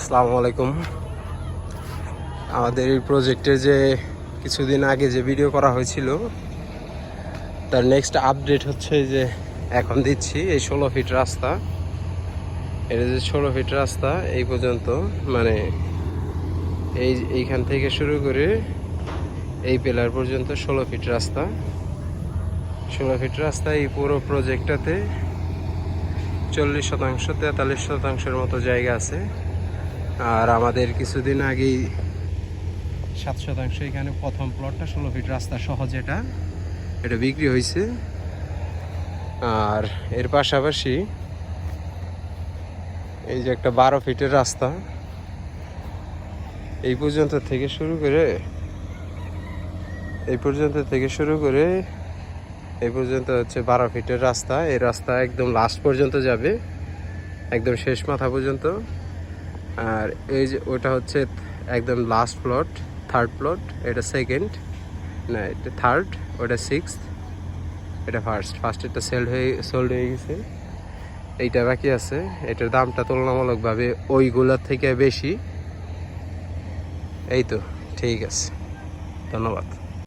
আসসালামু আলাইকুম। আমাদের এই প্রজেক্টে যে কিছুদিন আগে যে ভিডিও করা হয়েছিল তার নেক্সট আপডেট হচ্ছে যে এখন দিচ্ছি এই 16 ফিট রাস্তা। এটা যে 16 ফিট রাস্তা এই পর্যন্ত, মানে এইখান থেকে শুরু করে এই পিলার পর্যন্ত 16 ফিট রাস্তা। 16 ফিট রাস্তা এই পুরো প্রজেক্টটাতে 40% 43%-এর মতো জায়গা আছে। আর আমাদের কিছুদিন আগেই 7% এখানে প্রথম প্লটটা 16 ফিট রাস্তা সহ এটা বিক্রি হয়েছে। আর এর পাশাপাশি এই যে একটা 12 ফিটের রাস্তা এই পর্যন্ত থেকে শুরু করে এই পর্যন্ত হচ্ছে 12 ফিটের রাস্তা। এই রাস্তা একদম লাস্ট পর্যন্ত যাবে, একদম শেষ মাথা পর্যন্ত। আর এই যে ওটা হচ্ছে একদম লাস্ট প্লট, থার্ড প্লট। এটা সেকেন্ড, না এটা থার্ড, ওটা সিক্সথ, এটা ফার্স্টেরটা সোল্ড হয়ে গেছে। এইটা বাকি আছে। এটার দামটা তুলনামূলকভাবে ওইগুলোর থেকে বেশি। এই তো, ঠিক আছে, ধন্যবাদ।